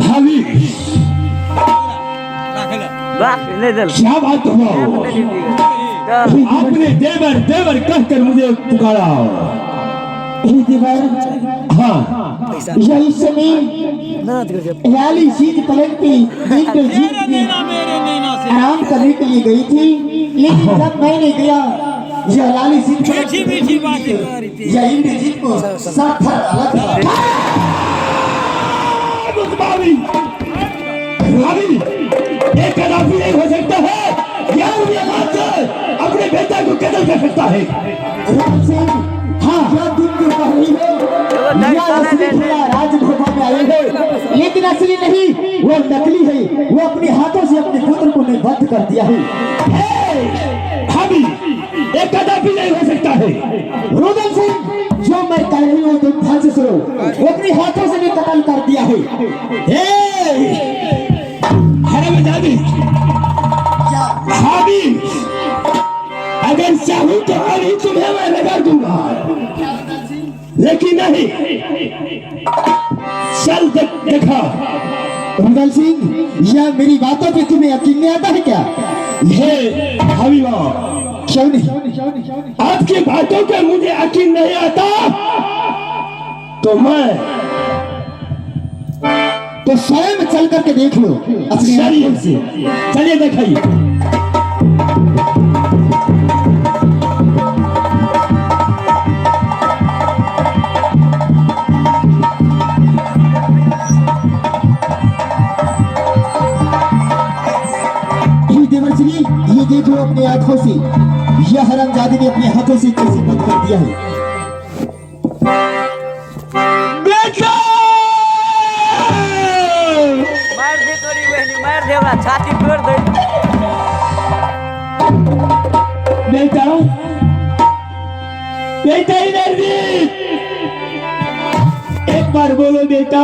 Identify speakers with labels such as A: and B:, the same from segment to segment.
A: भाभी क्या बात हो, आपने देवर देवर कहकर मुझे पुकारा। हाँ,
B: यही समय लाली सीध पलट की आराम करने के लिए गई थी, लेकिन जब मैंने गया यह लाली सीध यह इंद्रजीत को सब अलग था।
A: एक कदापि नहीं हो सकता है, यार ये बात अपने बेटा को कत्ल कर सकता है।
B: हाँ, राजभवन में आए हैं, लेकिन असली नहीं, वो नकली है। वो अपने हाथों से अपने पुत्र को निर्बद्ध कर दिया है।
A: भाभी, एक कदापि नहीं हो सकता है।
B: रुदल सिंह, जो मैं कह रही हूँ तुम ध्यान से सुनो, वो अपने हाथों से भी कत्ल कर दिया है।
A: हरामजादी, भाभी, अगर चाहूं तो अभी तुम्हें मैं लगा दूंगा, लेकिन नहीं। चल देखा
B: रुदल सिंह, यह मेरी बातों पे तुम्हें यकीन नहीं आता है क्या?
A: ये भाभी
B: क्यों नहीं?
A: आपकी बातों पे मुझे यकीन नहीं आता, तो मैं
B: तो स्वयं चल करके देख लो अपने
A: शरीर से। चलिए दिखाइए।
B: ये देखो अपने आंखों से, यह हरामजादी ने अपने हाथों से कैसे बंद कर दिया है।
A: बेटा,
C: मार दे तोरी बहनी, मार दे, छाती तोड़ दे।
A: बेटा, बेटा इंद्रजीत, एक बार बोलो बेटा।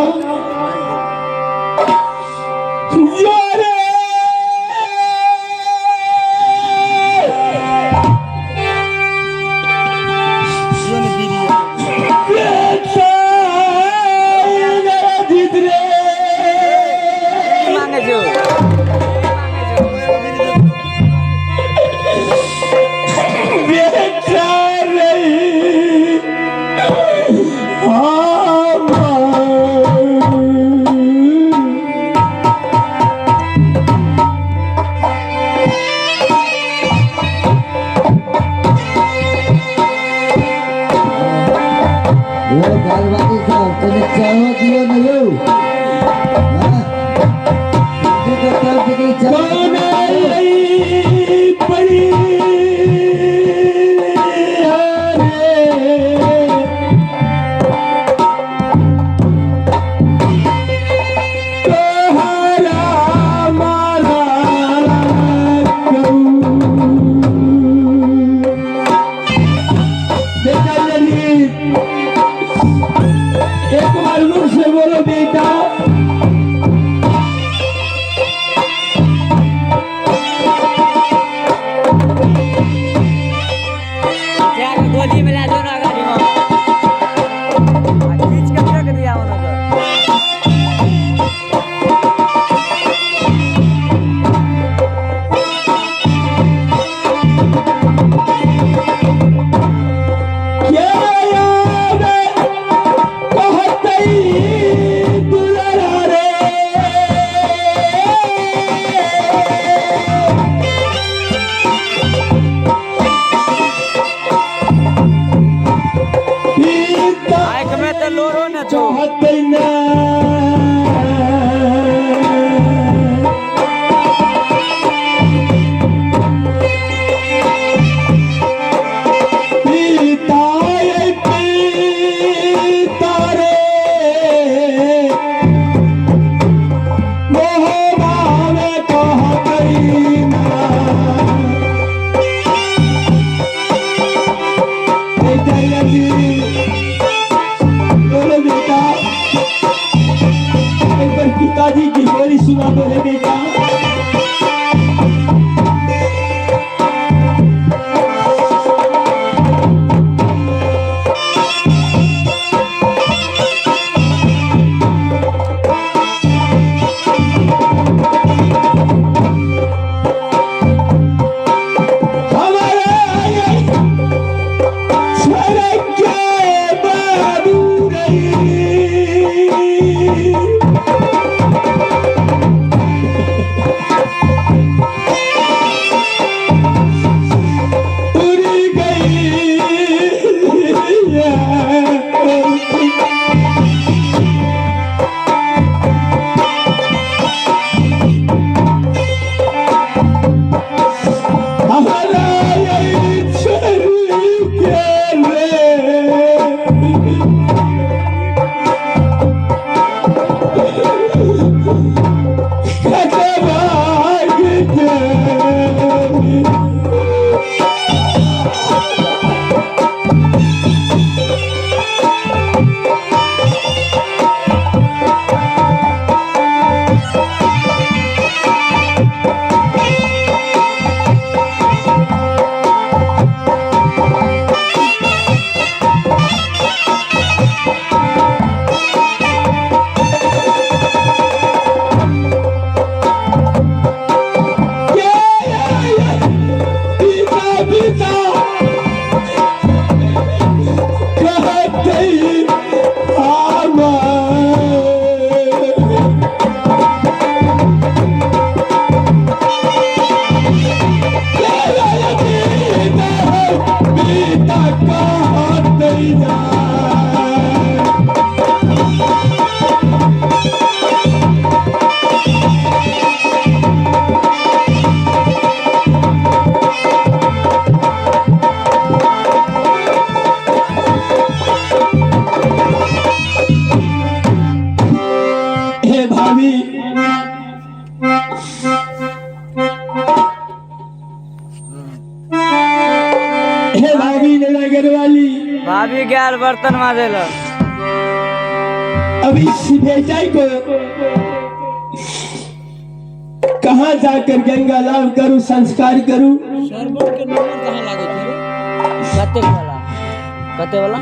A: कहाँ तेरी जान हे भाभी हे भाभी नगर वाली
C: भाभी गैर बर्तन माजेल
A: अभी बेचाई को कहाँ जाकर गंगा लाभ करूं संस्कार करूं
C: सरबत के नंबर कहाँ लागे थे कते वाला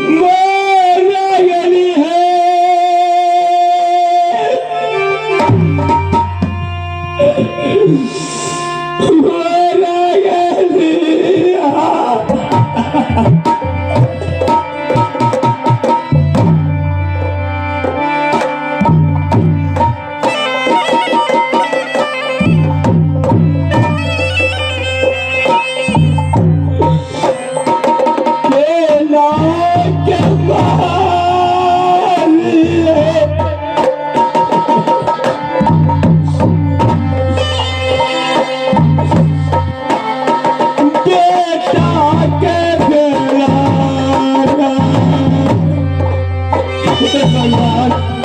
A: मोरा गली है मोरा गली भगवान